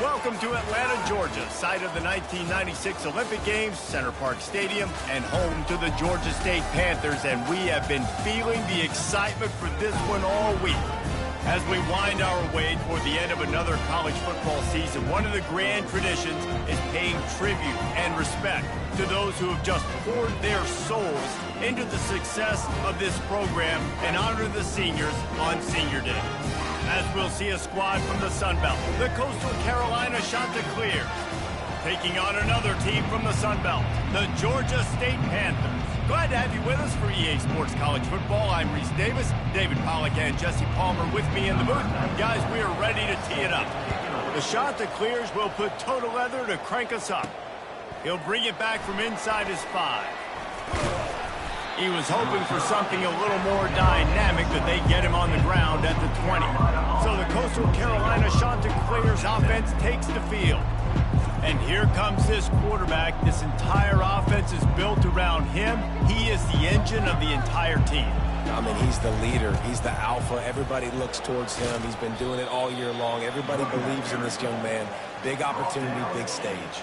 Welcome to Atlanta, Georgia, site of the 1996 Olympic Games, Center Park Stadium, and home to the Georgia State Panthers. And we have been feeling the excitement for this one all week. As we wind our way toward the end of another college football season, one of the grand traditions is paying tribute and respect to those who have just poured their souls into the success of this program and honor the seniors on Senior Day. As we'll see a squad from the Sun Belt, the Coastal Carolina Chanticleers, taking on another team from the Sun Belt, the Georgia State Panthers. Glad to have you with us for EA Sports College Football. I'm Reese Davis, David Pollack and Jesse Palmer with me in the booth. Guys, we are ready to tee it up. The Chanticleers will put Toto Leather to crank us up. He'll bring it back from inside his 5. He was hoping for something a little more dynamic, but they get him on the ground at the 20. So the Coastal Carolina Chanticleers offense takes the field. And here comes this quarterback. This entire offense is built around him. He is the engine of the entire team. I mean, he's the leader. He's the alpha. Everybody looks towards him. He's been doing it all year long. Everybody believes in this young man. Big opportunity, big stage.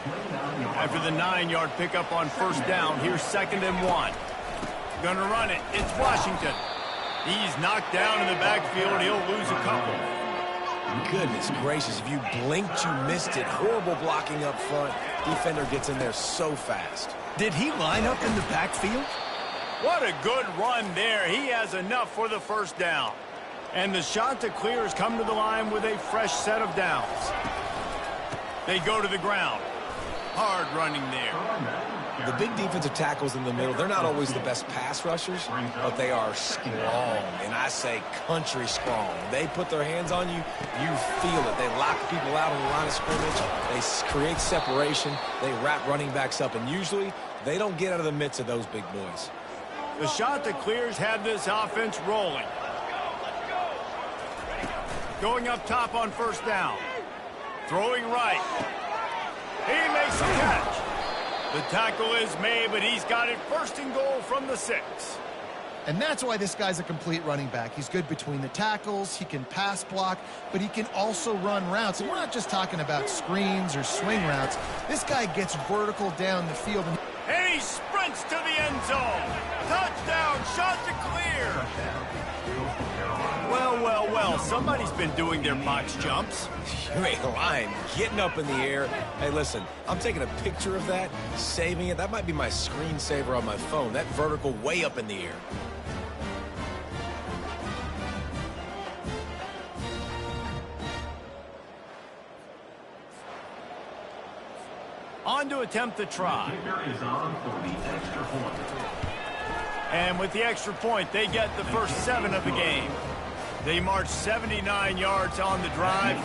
After the 9-yard pickup on first down, here's 2nd and 1. Gonna run it. It's Washington. He's knocked down in the backfield. He'll lose a couple. Goodness gracious, if you blinked, you missed it. Horrible blocking up front. Defender gets in there so fast. Did he line up in the backfield? What a good run there. He has enough for the first down. And the Chanticleers come to the line with a fresh set of downs. They go to the ground. Hard running there. The big defensive tackles in the middle, they're not always the best pass rushers, but they are strong, and I say country strong. They put their hands on you, you feel it. They lock people out on the line of scrimmage. They create separation. They wrap running backs up, and usually they don't get out of the midst of those big boys. The Chanticleers have this offense rolling. Going up top on first down. Throwing right. He makes a catch. The tackle is made, but he's got it 1st and goal from the 6. And that's why this guy's a complete running back. He's good between the tackles, he can pass block, but he can also run routes. And we're not just talking about screens or swing routes. This guy gets vertical down the field. And he sprints to the end zone. Touchdown, Chanticleer. Well, somebody's been doing their box jumps. You ain't lying. Getting up in the air. Hey, listen, I'm taking a picture of that, saving it. That might be my screensaver on my phone. That vertical way up in the air. On to attempt the try. And with the extra point, they get the first 7 of the game. They marched 79 yards on the drive,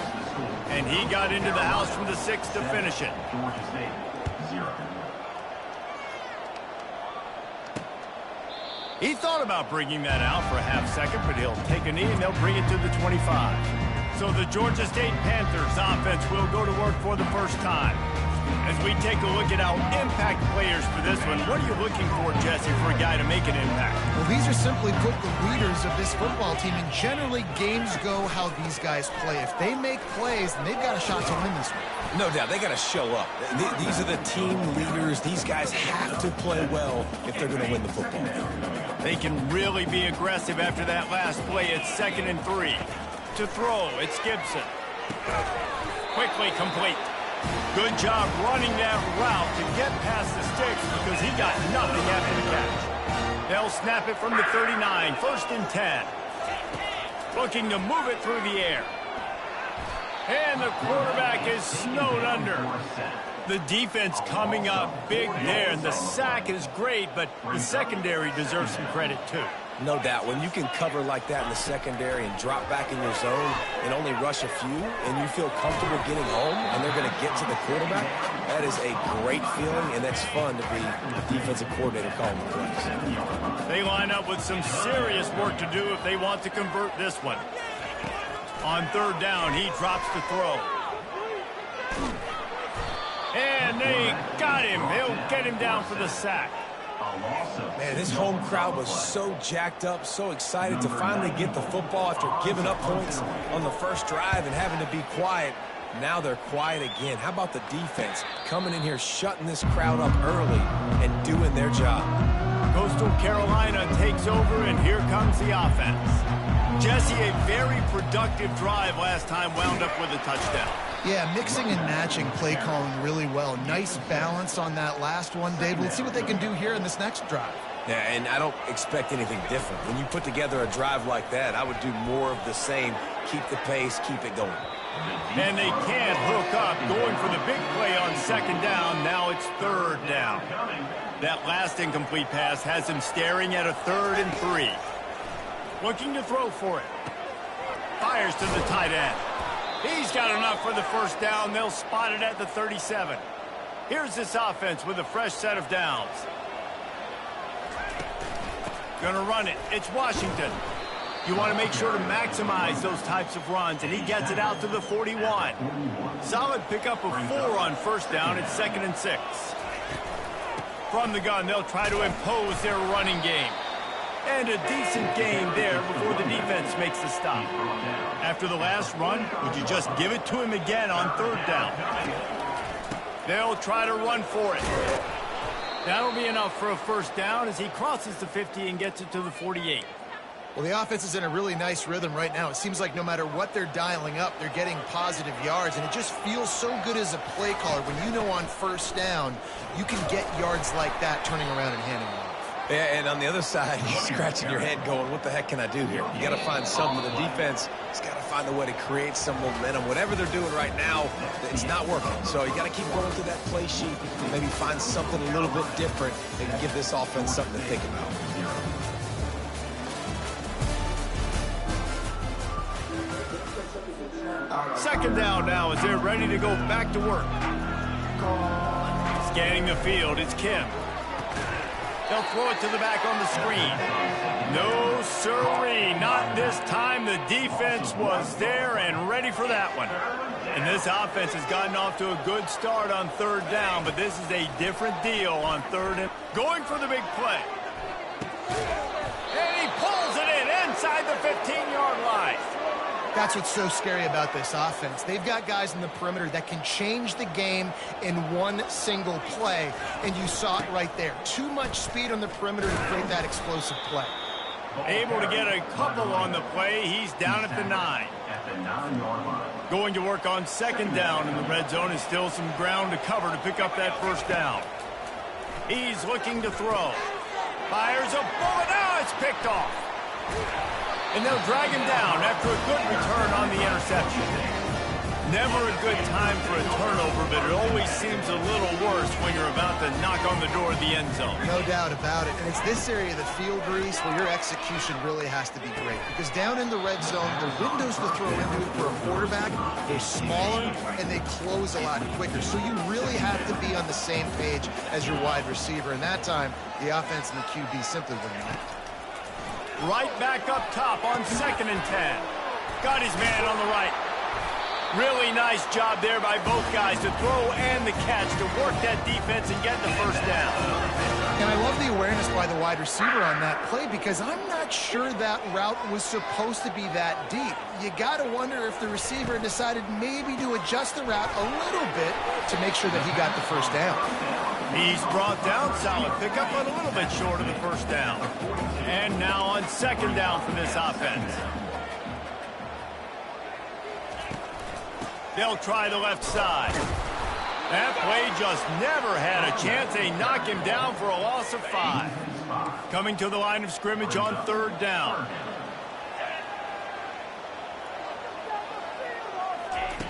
and he got into the house from the 6 to finish it. He thought about bringing that out for a half-second, but he'll take a knee and they'll bring it to the 25. So the Georgia State Panthers offense will go to work for the first time. As we take a look at our impact players for this one, what are you looking for, Jesse, for a guy to make an impact? Well, these are simply put the leaders of this football team, and generally games go how these guys play. If they make plays, then they've got a shot to win this one. No doubt, they got to show up. These are the team leaders. These guys have to play well if they're going to win the football. They can really be aggressive after that last play. It's 2nd and 3. To throw, it's Gibson. Quickly complete. Good job running that route to get past the sticks because he got nothing after the catch. They'll snap it from the 39, 1st and 10. Looking to move it through the air. And the quarterback is snowed under. The defense coming up big there, and the sack is great, but the secondary deserves some credit too. No doubt. When you can cover like that in the secondary and drop back in your zone and only rush a few, and you feel comfortable getting home and they're going to get to the quarterback, that is a great feeling, and that's fun to be the defensive coordinator calling the plays. They line up with some serious work to do if they want to convert this one. On 3rd down, he drops the throw. And they got him. They'll get him down for the sack. Man, this home crowd was so jacked up, so excited to finally get the football after giving up points on the first drive and having to be quiet. Now they're quiet again. How about the defense coming in here, shutting this crowd up early and doing their job? Coastal Carolina takes over, and here comes the offense. Jesse, a very productive drive last time, wound up with a touchdown. Yeah, mixing and matching play calling really well. Nice balance on that last one, Dave. Let's see what they can do here in this next drive. Yeah, and I don't expect anything different. When you put together a drive like that, I would do more of the same. Keep the pace, keep it going. And they can't hook up, going for the big play on second down. Now it's third down. That last incomplete pass has him staring at a 3rd and 3. Looking to throw for it. Fires to the tight end. He's got enough for the first down. They'll spot it at the 37. Here's this offense with a fresh set of downs. Gonna run it. It's Washington. You want to make sure to maximize those types of runs, and he gets it out to the 41. Solid pickup of 4 on first down. It's 2nd and 6. From the gun, they'll try to impose their running game. And a decent game there before the defense makes the stop. After the last run, would you just give it to him again on 3rd down? They'll try to run for it. That'll be enough for a first down as he crosses the 50 and gets it to the 48. Well, the offense is in a really nice rhythm right now. It seems like no matter what they're dialing up, they're getting positive yards, and it just feels so good as a play caller when you know on first down you can get yards like that turning around and handing it off. Yeah, and on the other side, you're scratching your head going, what the heck can I do here? You got to find something. The defense has got to find a way to create some momentum. Whatever they're doing right now, it's not working. So you got to keep going through that play sheet, maybe find something a little bit different and give this offense something to think about. Second down now as they're ready to go back to work. Scanning the field, it's Kim. They'll throw it to the back on the screen. No, sirree, not this time. The defense was there and ready for that one. And this offense has gotten off to a good start on 3rd down, but this is a different deal on 3rd and going for the big play. And he pulls it in inside the 15-yard line. That's what's so scary about this offense. They've got guys in the perimeter that can change the game in one single play, and you saw it right there. Too much speed on the perimeter to create that explosive play. Able to get a couple on the play. He's down at the 9. Going to work on 2nd down in the red zone is still some ground to cover to pick up that first down. He's looking to throw. Fires a bullet. Now it's picked off. And they'll drag him down after a good return on the interception. Never a good time for a turnover, but it always seems a little worse when you're about to knock on the door of the end zone. No doubt about it. And it's this area of the field, Reese, where your execution really has to be great. Because down in the red zone, the windows to throw into it for a quarterback, they're smaller and they close a lot quicker. So you really have to be on the same page as your wide receiver. And that time, the offense and the QB simply wouldn't have. Right back up top on 2nd and 10. Got his man on the right. Really nice job there by both guys to throw and the catch to work that defense and get the first down. And I love the awareness by the wide receiver on that play because I'm not sure that route was supposed to be that deep. You got to wonder if the receiver decided maybe to adjust the route a little bit to make sure that he got the first down. He's brought down. Solid pickup, but a little bit short of the first down. And now on 2nd down for this offense. They'll try the left side. That play just never had a chance. They knock him down for a loss of 5. Coming to the line of scrimmage on 3rd down.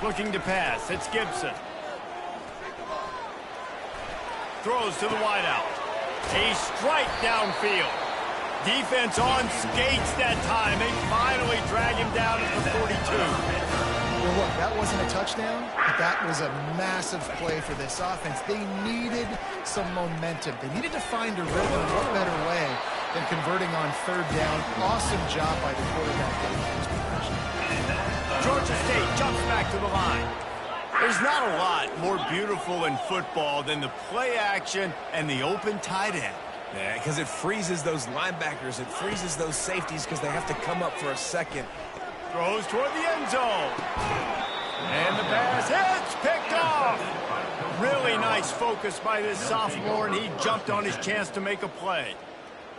Looking to pass. It's Gibson. Throws to the wideout. A strike downfield. Defense on skates that time. They finally drag him down at the 42. Well, look, that wasn't a touchdown, but that was a massive play for this offense. They needed some momentum. They needed to find a rhythm. What better way than converting on 3rd down? Awesome job by the quarterback. Georgia State jumps back to the line. There's not a lot more beautiful in football than the play action and the open tight end. Yeah, because it freezes those linebackers. It freezes those safeties because they have to come up for a second. Throws toward the end zone. And the pass hits, picked off. Really nice focus by this sophomore, and he jumped on his chance to make a play.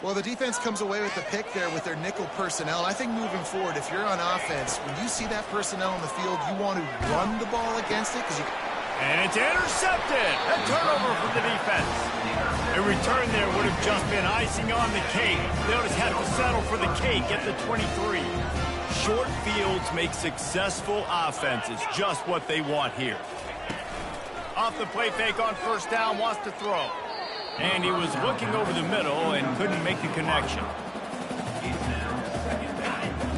Well, the defense comes away with the pick there with their nickel personnel. I think moving forward, if you're on offense, when you see that personnel on the field, you want to run the ball against it because you... And it's intercepted. A turnover from the defense. A return there would have just been icing on the cake. They'll just have to settle for the cake at the 23. Short fields make successful offenses just what they want here. Off the play fake on first down, wants to throw. And he was looking over the middle and couldn't make the connection.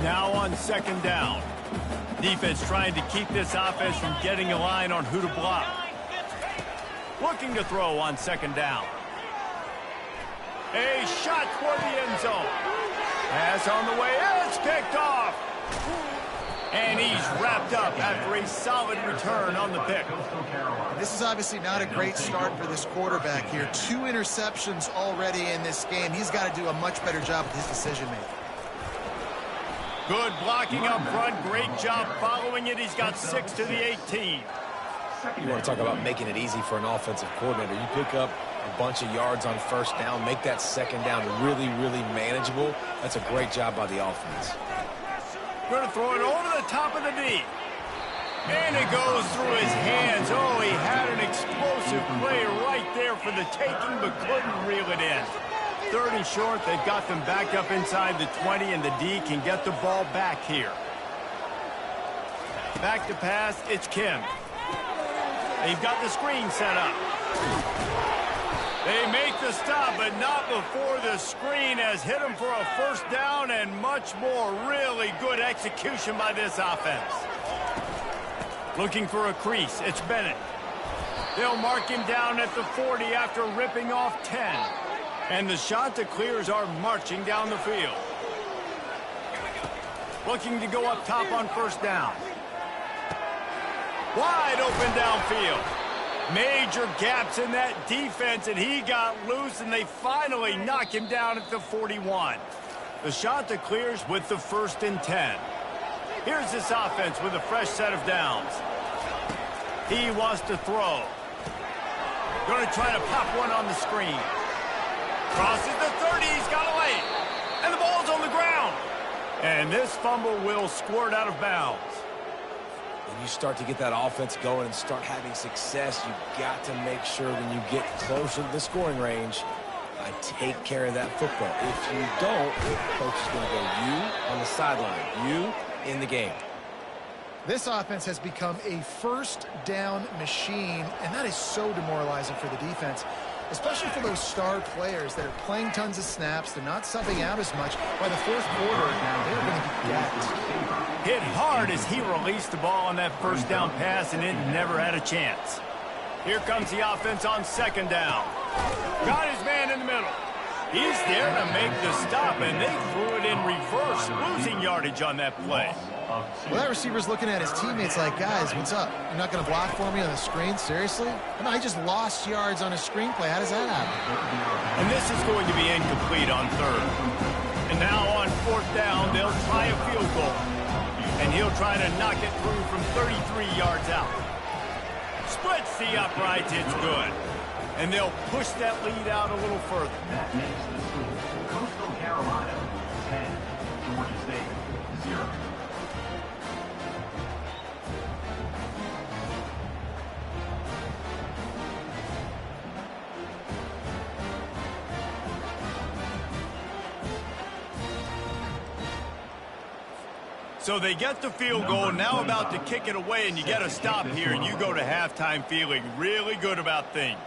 Now on second down. Defense trying to keep this offense from getting a line on who to block. Looking to throw on second down. A shot toward the end zone. Pass on the way. It's picked off. And he's wrapped up after a solid return on the pick. This is obviously not a great start for this quarterback here. 2 interceptions already in this game. He's got to do a much better job with his decision-making. Good blocking up front. Great job following it. He's got 6 to the 18. You want to talk about making it easy for an offensive coordinator. You pick up a bunch of yards on first down, make that second down really, really manageable. That's a great job by the offense. Going to throw it over the top of the knee. And it goes through his hands. Oh, he had an explosive play right there for the taking, but couldn't reel it in. 3rd and short, they've got them backed up inside the 20, and the D can get the ball back here. Back to pass, it's Kim. They've got the screen set up. They make the stop, but not before the screen has hit him for a first down and much more. Really good execution by this offense. Looking for a crease, it's Bennett. They'll mark him down at the 40 after ripping off 10. And the Chanticleers are marching down the field. Looking to go up top on first down. Wide open downfield. Major gaps in that defense, and he got loose, and they finally knock him down at the 41. The Chanticleers with the 1st and 10. Here's this offense with a fresh set of downs. He wants to throw. Going to try to pop one on the screen. Crosses the 30, he's got a lane. And the ball's on the ground. And this fumble will squirt out of bounds. When you start to get that offense going and start having success, you've got to make sure when you get closer to the scoring range, take care of that football. If you don't, coach is going to go you on the sideline, you in the game. This offense has become a first down machine, and that is so demoralizing for the defense, especially for those star players that are playing tons of snaps. They're not subbing out as much. By the 4th quarter, they're going to be gapped. Hit hard as he released the ball on that first down pass, and it never had a chance. Here comes the offense on second down. Got his man in the middle. He's there to make the stop, and they threw it in reverse, losing yardage on that play. Well, that receiver's looking at his teammates like, guys, what's up? You're not going to block for me on the screen? Seriously? No, he just lost yards on a screenplay. How does that happen? And this is going to be incomplete on 3rd. And now on 4th down, they'll try a field goal. And he'll try to knock it through from 33 yards out. Splits the uprights, it's good. And they'll push that lead out a little further. Coastal Carolina, 10, Georgia State, 0. So they get the field goal, now about to kick it away, and you get a stop here, and you go to halftime feeling really good about things.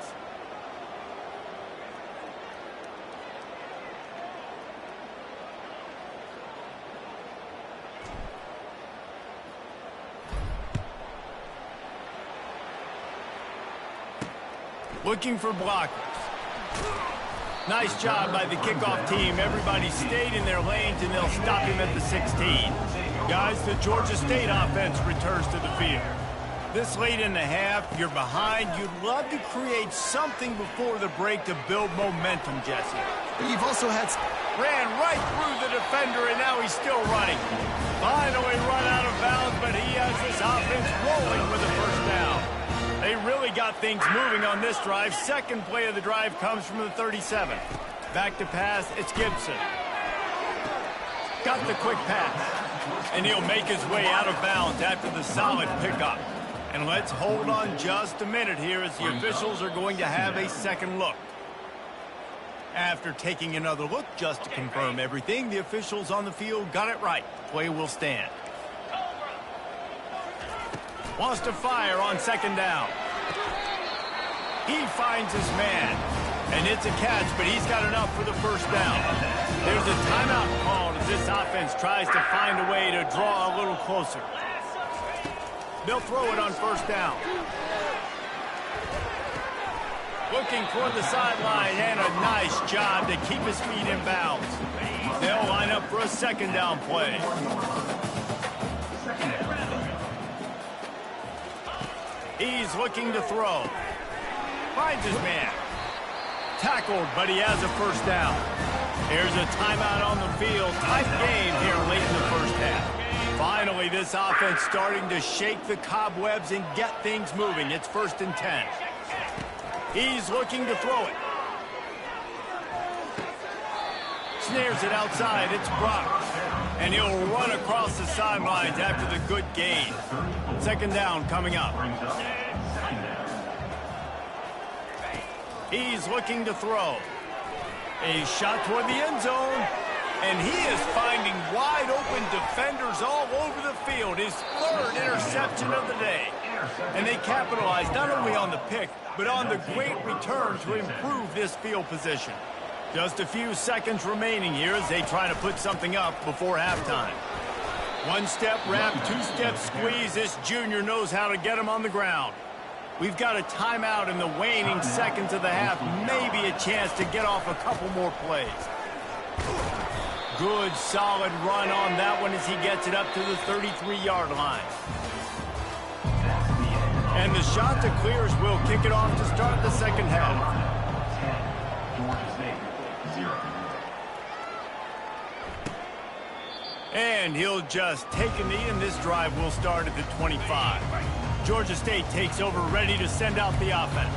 Looking for blockers. Nice job by the kickoff team. Everybody stayed in their lanes, and they'll stop him at the 16. Guys, the Georgia State offense returns to the field. This late in the half, you're behind. You'd love to create something before the break to build momentum, Jesse. You've also had... Ran right through the defender, and now he's still running. Finally run out of bounds, but he has this offense rolling with a first down. They really got things moving on this drive. Second play of the drive comes from the 37. Back to pass, it's Gibson. Got the quick pass. And he'll make his way out of bounds after the solid pickup. And let's hold on just a minute here as the officials are going to have a second look. After taking another look just to confirm everything, the officials on the field got it right. Play will stand. Wants to fire on second down. He finds his man. And it's a catch, but he's got enough for the first down. There's a timeout called as this offense tries to find a way to draw a little closer. They'll throw it on first down. Looking toward the sideline, and a nice job to keep his feet in bounds. They'll line up for a second down play. He's looking to throw. Finds his man. Tackled, but he has a first down. Here's a timeout on the field. Tight game here late in the first half. Finally, this offense starting to shake the cobwebs and get things moving. It's 1st and 10. He's looking to throw it. Snares it outside. It's blocked. And he'll run across the sidelines after the good gain. Second down coming up. He's looking to throw. A shot toward the end zone. And he is finding wide-open defenders all over the field. His 3rd interception of the day. And they capitalized not only on the pick, but on the great return to improve this field position. Just a few seconds remaining here as they try to put something up before halftime. One-step wrap, two-step squeeze. This junior knows how to get him on the ground. We've got a timeout in the waning seconds of the half. Maybe a chance to get off a couple more plays. Good, solid run on that one as he gets it up to the 33-yard line. And the shot to clears will kick it off to start the second half. And he'll just take a knee, and this drive will start at the 25. Georgia State takes over, ready to send out the offense.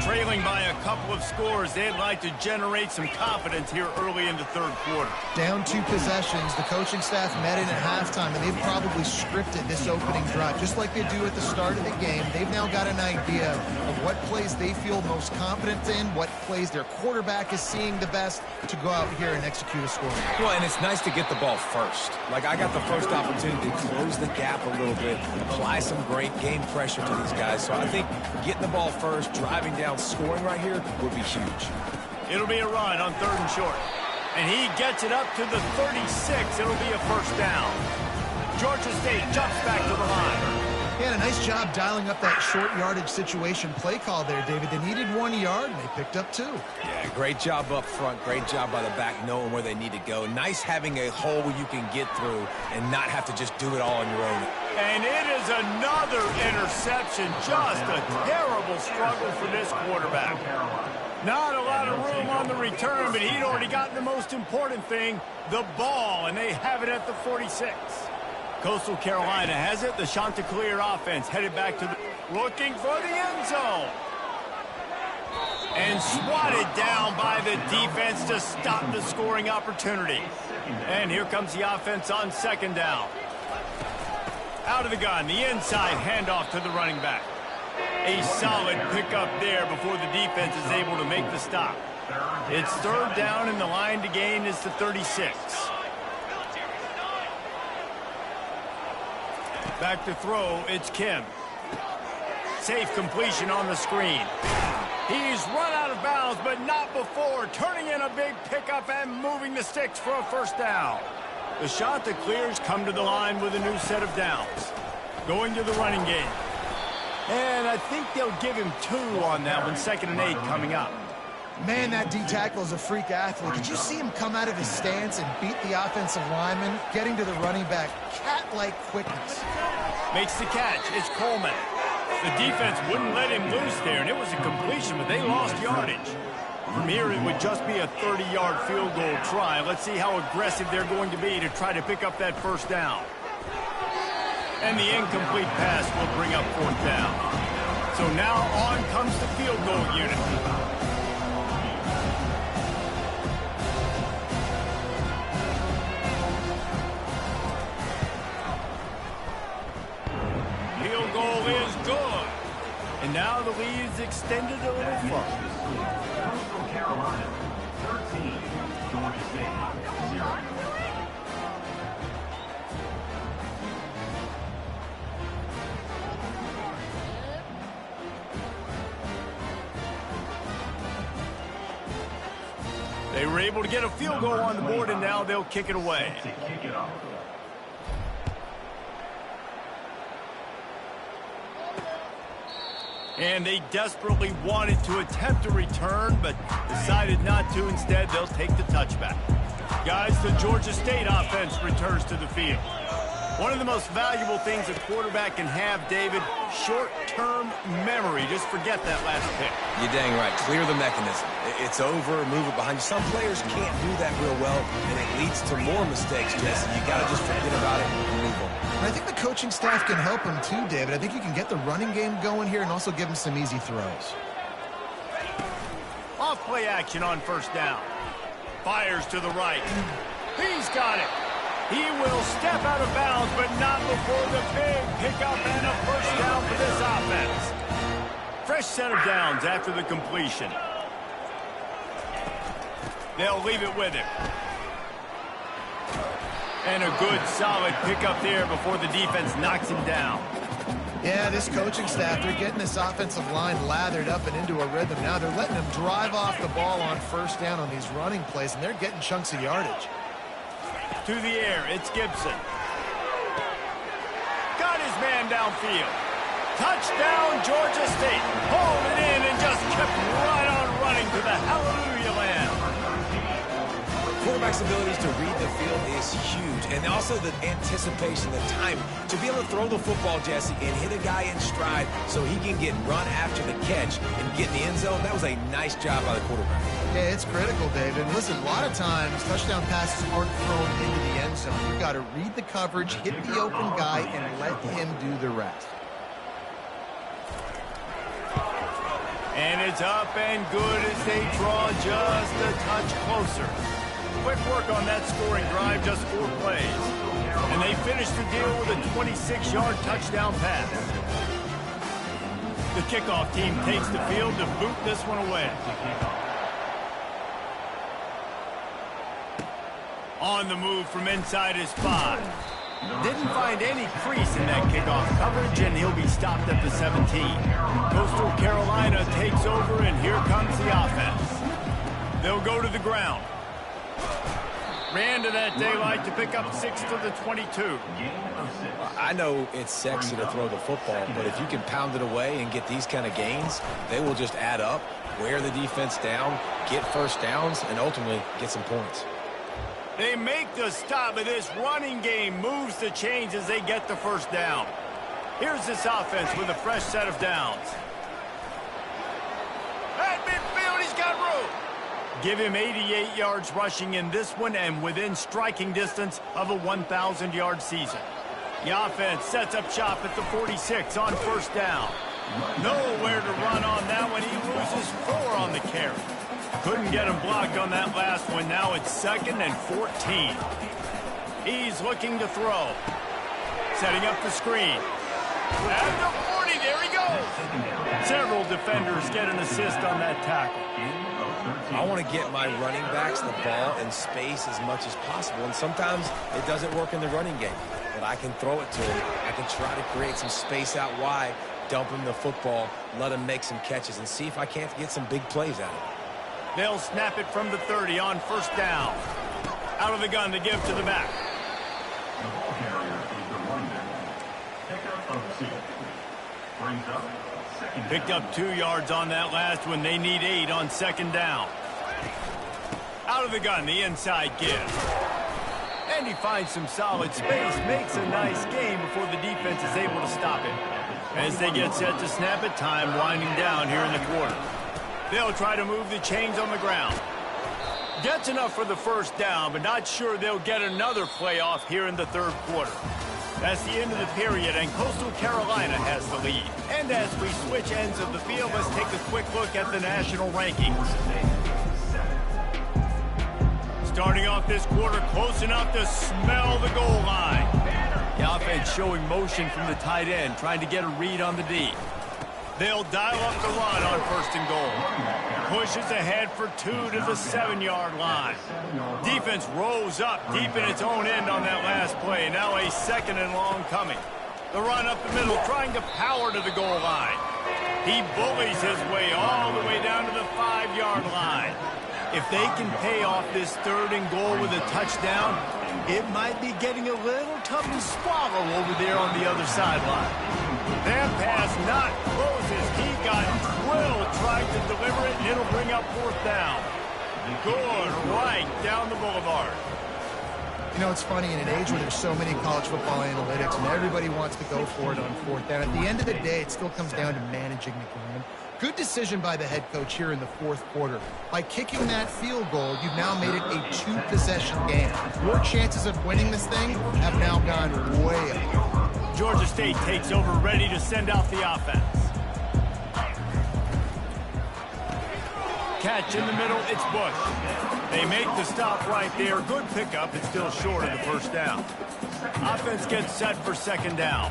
Trailing by a couple of scores, they'd like to generate some confidence here early in the 3rd quarter. Down 2 possessions, the coaching staff met in at halftime, and they've probably scripted this opening drive. Just like they do at the start of the game, they've now got an idea of what plays they feel most confident in, what plays their quarterback is seeing the best to go out here and execute a score. Well, and it's nice to get the ball first. Like, I got the first opportunity to close the gap a little bit, apply some great game pressure to these guys. So I think getting the ball first, driving down, scoring right here would be huge. It'll be a run on 3rd and short. And he gets it up to the 36. It'll be a first down. Georgia State jumps back to the line. He had a nice job dialing up that short yardage situation play call there, David. They needed 1 yard, and they picked up 2. Yeah, great job up front. Great job by the back knowing where they need to go. Nice having a hole you can get through and not have to just do it all on your own. And it is another interception. Just a terrible struggle for this quarterback. Not a lot of room on the return, but he'd already gotten the most important thing, the ball, and they have it at the 46. Coastal Carolina has it. The Chanticleer offense headed back to the... Looking for the end zone. And swatted down by the defense to stop the scoring opportunity. And here comes the offense on second down. Out of the gun, the inside handoff to the running back. A solid pickup there before the defense is able to make the stop. It's 3rd down, and the line to gain is the 36. Back to throw, it's Kim. Safe completion on the screen. He's run out of bounds, but not before. Turning in a big pickup and moving the sticks for a first down. The Chanticleers come to the line with a new set of downs. Going to the running game. And I think they'll give him 2 on that one. 2nd and 8 coming up. Man, that D-tackle is a freak athlete. Did you see him come out of his stance and beat the offensive lineman, getting to the running back? Cat-like quickness. Makes the catch. It's Coleman. The defense wouldn't let him loose there, and it was a completion, but they lost yardage. From here, it would just be a 30-yard field goal try. Let's see how aggressive they're going to be to try to pick up that first down. And the incomplete pass will bring up fourth down. So now on comes the field goal unit. Field goal is good. And now the lead's extended a little further. Carolina, 13, Georgia State, 0. They were able to get a field goal on the board, and now they'll kick it away. And they desperately wanted to attempt a return, but decided not to. Instead, they'll take the touchback. Guys, the Georgia State offense returns to the field. One of the most valuable things a quarterback can have, David, short-term memory. Just forget that last pick. You're dang right. Clear the mechanism. It's over, move it behind you. Some players can't do that real well, and it leads to more mistakes, Jesse. You got to just forget about it and move on. And I think the coaching staff can help him too, David. I think you can get the running game going here and also give him some easy throws. Off play action on first down. Fires to the right. He's got it. He will step out of bounds, but not before the big pickup and a first down for this offense. Fresh set of downs after the completion. They'll leave it with him. And a good, solid pickup there before the defense knocks him down. Yeah, this coaching staff, they're getting this offensive line lathered up and into a rhythm. Now they're letting them drive off the ball on first down on these running plays, and they're getting chunks of yardage. To the air, it's Gibson. Got his man downfield. Touchdown, Georgia State. Pulled it in and just kept right on running to the hallelujah land. Quarterback's abilities to read the field is huge, and also the anticipation, the time to be able to throw the football, Jesse, and hit a guy in stride so he can get run after the catch and get in the end zone. That was a nice job by the quarterback. Yeah, it's critical, David. And listen, a lot of times touchdown passes aren't thrown into the end zone. You've got to read the coverage, hit the open guy, and let him do the rest. And it's up and good as they draw just a touch closer. Quick work on that scoring drive, just 4 plays. And they finish the deal with a 26-yard touchdown pass. The kickoff team takes the field to boot this one away. On the move from inside his 5. Didn't find any crease in that kickoff coverage, and he'll be stopped at the 17. Coastal Carolina takes over, and here comes the offense. They'll go to the ground. Ran to that daylight to pick up 6 to the 22. I know it's sexy to throw the football, but if you can pound it away and get these kind of gains, they will just add up, wear the defense down, get first downs, and ultimately get some points. They make the stop, but this running game moves the chains as they get the first down. Here's this offense with a fresh set of downs. At midfield, he's got room. Give him 88 yards rushing in this one and within striking distance of a 1,000-yard season. The offense sets up shop at the 46 on first down. Nowhere to run on that one. He loses 4 on the carry. Couldn't get him blocked on that last one. Now it's 2nd and 14. He's looking to throw. Setting up the screen. At the 40, there he goes. Several defenders get an assist on that tackle. I want to get my running backs the ball in space as much as possible, and sometimes it doesn't work in the running game. But I can throw it to him. I can try to create some space out wide, dump him the football, let him make some catches, and see if I can't get some big plays out of it. They'll snap it from the 30 on first down. Out of the gun to give to the back. Picked up 2 yards on that last one. They need 8 on 2nd down. Out of the gun, the inside give. And he finds some solid space, makes a nice game before the defense is able to stop it. As they get set to snap it, time winding down here in the quarter. They'll try to move the chains on the ground. Gets enough for the first down, but not sure they'll get another playoff here in the third quarter. That's the end of the period, and Coastal Carolina has the lead. And as we switch ends of the field, let's take a quick look at the national rankings. Starting off this quarter, close enough to smell the goal line. The offense showing motion from the tight end, trying to get a read on the D. They'll dial up the run on first and goal. Pushes ahead for 2 to the 7-yard line. Defense rolls up deep in its own end on that last play. Now a second and long coming. The run up the middle, trying to power to the goal line. He bullies his way all the way down to the 5-yard line. If they can pay off this third and goal with a touchdown, it might be getting a little tough to swallow over there on the other sideline. That pass not closes. He got drilled trying to deliver it, and it'll bring up fourth down. Good right down the boulevard. You know, it's funny, in an age where there's so many college football analytics and everybody wants to go for it on fourth down, at the end of the day, it still comes down to managing the game. Good decision by the head coach here in the fourth quarter. By kicking that field goal, you've now made it a 2-possession game. Your chances of winning this thing have now gone way up. Georgia State takes over, ready to send out the offense. Catch in the middle, it's Bush. They make the stop right there. Good pickup, it's still short of the first down. Offense gets set for second down.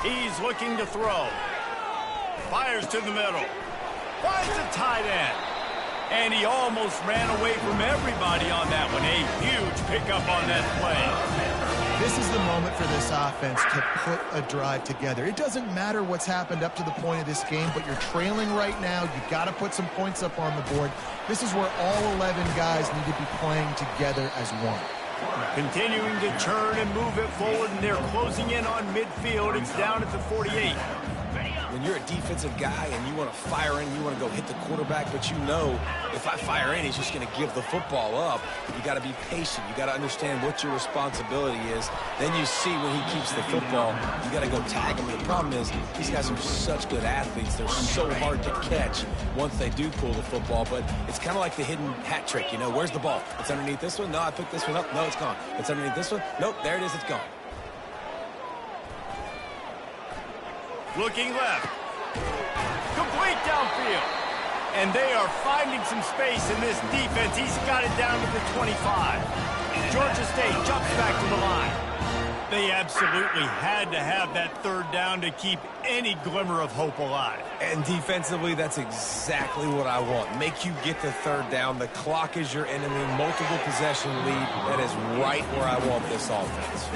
He's looking to throw. Fires to the middle. Finds a tight end. And he almost ran away from everybody on that one. A huge pickup on that play. This is the moment for this offense to put a drive together. It doesn't matter what's happened up to the point of this game, but you're trailing right now. You've got to put some points up on the board. This is where all 11 guys need to be playing together as one. Continuing to turn and move it forward, and they're closing in on midfield. It's down at the 48. When you're a defensive guy and you want to fire in, you want to go hit the quarterback, but you know if I fire in, he's just going to give the football up. You got to be patient. You got to understand what your responsibility is. Then you see when he keeps the football, you got to go tag him. The problem is these guys are such good athletes. They're so hard to catch once they do pull the football, but it's kind of like the hidden hat trick. You know, where's the ball? It's underneath this one. No, I picked this one up. No, it's gone. It's underneath this one. Nope, there it is. It's gone. Looking left. Complete downfield. And they are finding some space in this defense. He's got it down to the 25. Georgia State jumps back to the line. They absolutely had to have that third down to keep any glimmer of hope alive. And defensively, that's exactly what I want. Make you get the third down. The clock is your enemy. Multiple possession lead. That is right where I want this offense.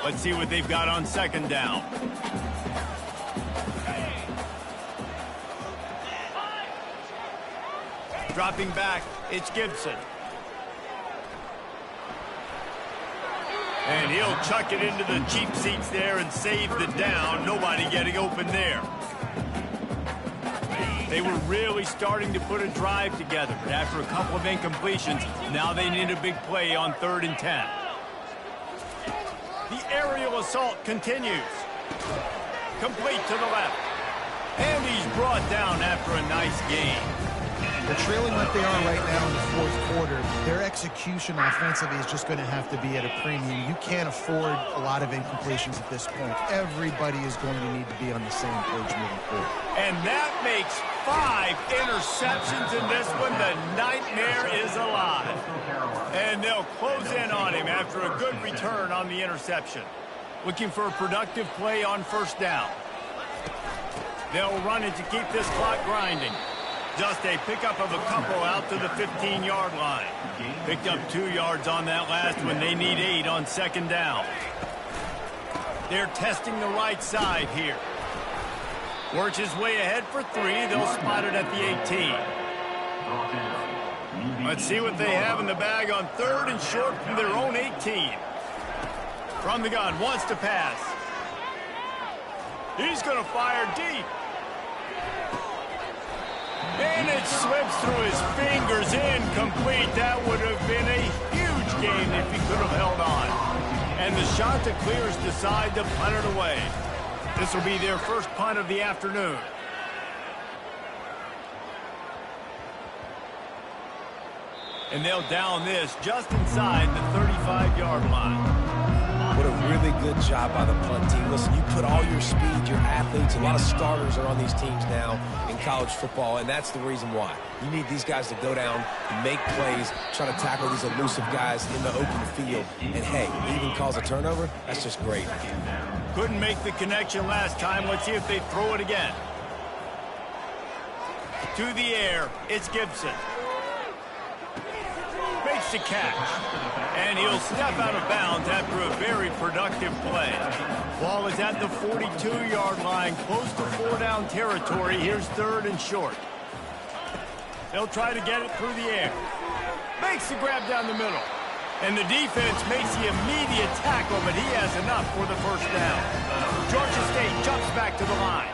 Let's see what they've got on second down. Dropping back, it's Gibson. And he'll chuck it into the cheap seats there and save the down. Nobody getting open there. They were really starting to put a drive together, but after a couple of incompletions, now they need a big play on 3rd and 10. The aerial assault continues. Complete to the left. And he's brought down after a nice gain. They're trailing like they are right now in the fourth quarter. Their execution offensively is just going to have to be at a premium. You can't afford a lot of incompletions at this point. Everybody is going to need to be on the same page moving forward. And that makes 5 interceptions in this one. The nightmare is alive. And they'll close in on him after a good return on the interception. Looking for a productive play on first down. They'll run it to keep this clock grinding. Just a pickup of a couple out to the 15-yard line. Picked up 2 yards on that last one. They need 8 on second down. They're testing the right side here. Works his way ahead for 3. They'll spot it at the 18. Let's see what they have in the bag on 3rd and short from their own 18. From the gun, wants to pass. He's going to fire deep. And it slips through his fingers, incomplete. That would have been a huge gain if he could have held on. And the Chanticleers decide to punt it away. This will be their first punt of the afternoon. And they'll down this just inside the 35-yard line. What a really good job by the punt team. Listen, you put all your speed, your athletes, a lot of starters are on these teams now in college football, and that's the reason why. You need these guys to go down, make plays, try to tackle these elusive guys in the open field. And, hey, even cause a turnover, that's just great. Couldn't make the connection last time. Let's see if they throw it again. To the air, it's Gibson. Makes the catch. And he'll step out of bounds after a very productive play. Ball is at the 42-yard line, close to 4-down territory. Here's 3rd and short. They'll try to get it through the air. Makes the grab down the middle. And the defense makes the immediate tackle, but he has enough for the first down. Georgia State jumps back to the line.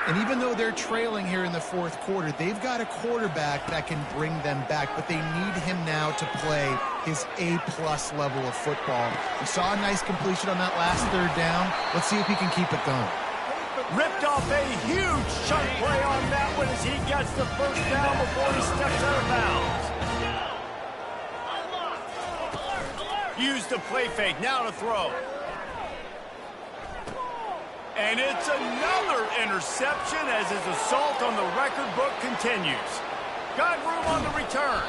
And even though they're trailing here in the 4th quarter, they've got a quarterback that can bring them back, but they need him now to play his A-plus level of football. We saw a nice completion on that last 3rd down. Let's see if he can keep it going. Ripped off a huge chunk play on that one as he gets the first down before he steps out of bounds. Use the play fake, now to throw. And it's another interception as his assault on the record book continues. Got room on the return.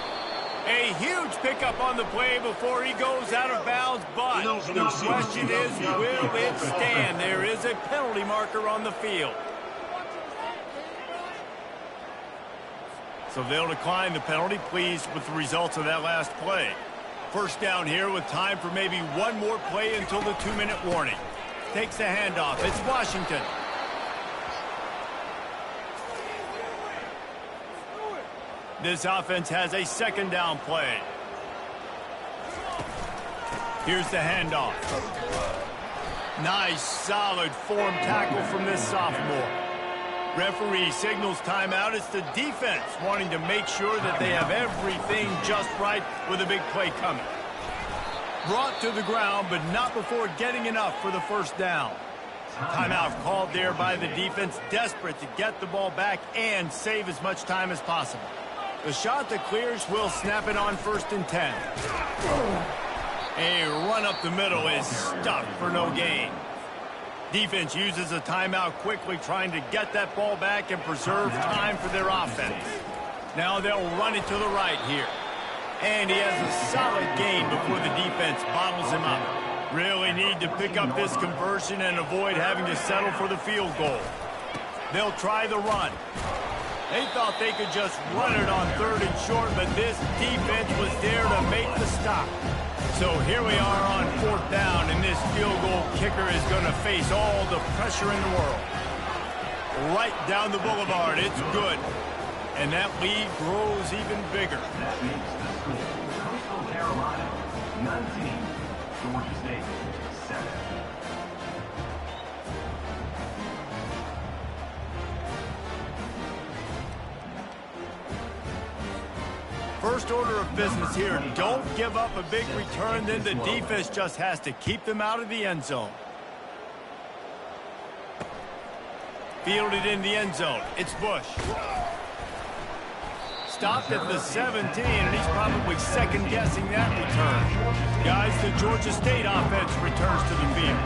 A huge pickup on the play before he goes out of bounds, but the question is, will it stand? There is a penalty marker on the field. So they'll decline the penalty, pleased with the results of that last play. First down here with time for maybe one more play until the 2-minute warning. Takes the handoff. It's Washington. This offense has a 2nd down play. Here's the handoff. Nice, solid form tackle from this sophomore. Referee signals timeout. It's the defense wanting to make sure that they have everything just right with a big play coming. Brought to the ground, but not before getting enough for the first down. Timeout called there by the defense, desperate to get the ball back and save as much time as possible. The Chanticleers will snap it on 1st and 10. A run up the middle is stuck for no gain. Defense uses a timeout quickly, trying to get that ball back and preserve time for their offense. Now they'll run it to the right here. And he has a solid gain before the defense bottles him up. Really need to pick up this conversion and avoid having to settle for the field goal. They'll try the run. They thought they could just run it on 3rd and short, but this defense was there to make the stop. So here we are on 4th down, and this field goal kicker is going to face all the pressure in the world. Right down the boulevard, it's good. And that lead grows even bigger. Coastal Carolina, 19. Georgia State, 7. First order of business here, don't give up a big return, then the defense just has to keep them out of the end zone. Fielded in the end zone, it's Bush. Stopped at the 17, and he's probably second-guessing that return. Guys, the Georgia State offense returns to the field.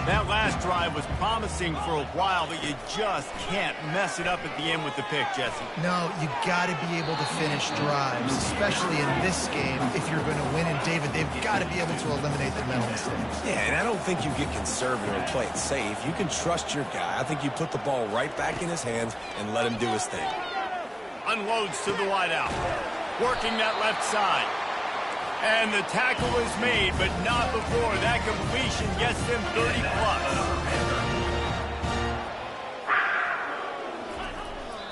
That last drive was promising for a while, but you just can't mess it up at the end with the pick, Jesse. No, you got to be able to finish drives, especially in this game. If you're going to win, and David, they've got to be able to eliminate the mental mistakes. Yeah, and I don't think you get conservative and play it safe. You can trust your guy. I think you put the ball right back in his hands and let him do his thing. Unloads to the wideout. Working that left side. And the tackle is made, but not before that completion gets them 30-plus.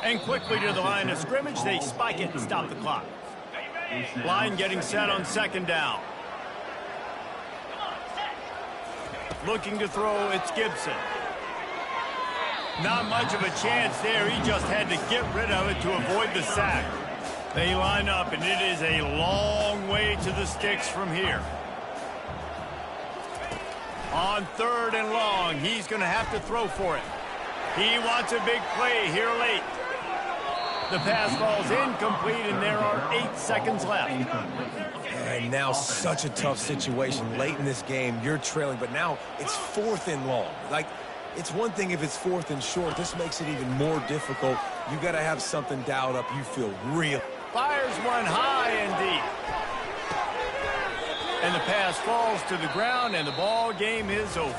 And quickly to the line of scrimmage, they spike it and stop the clock. Line getting set on 2nd down. Looking to throw, it's Gibson. Not much of a chance there. He just had to get rid of it to avoid the sack. They line up, and it is a long way to the sticks from here. On 3rd and long, he's going to have to throw for it. He wants a big play here late. The pass falls incomplete, and there are 8 seconds left. And now such a tough situation. Late in this game, you're trailing, but now it's 4th and long. Like, it's one thing if it's 4th and short. This makes it even more difficult. You got to have something dialed up. You feel real. Fires one high and deep. And the pass falls to the ground, and the ball game is over.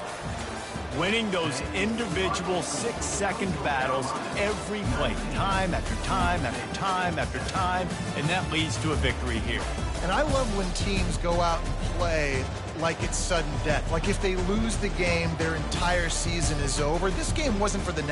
Winning those individual 6-second battles every play, time after time after time after time, and that leads to a victory here. And I love when teams go out and play like it's sudden death. Like if they lose the game, their entire season is over. This game wasn't for the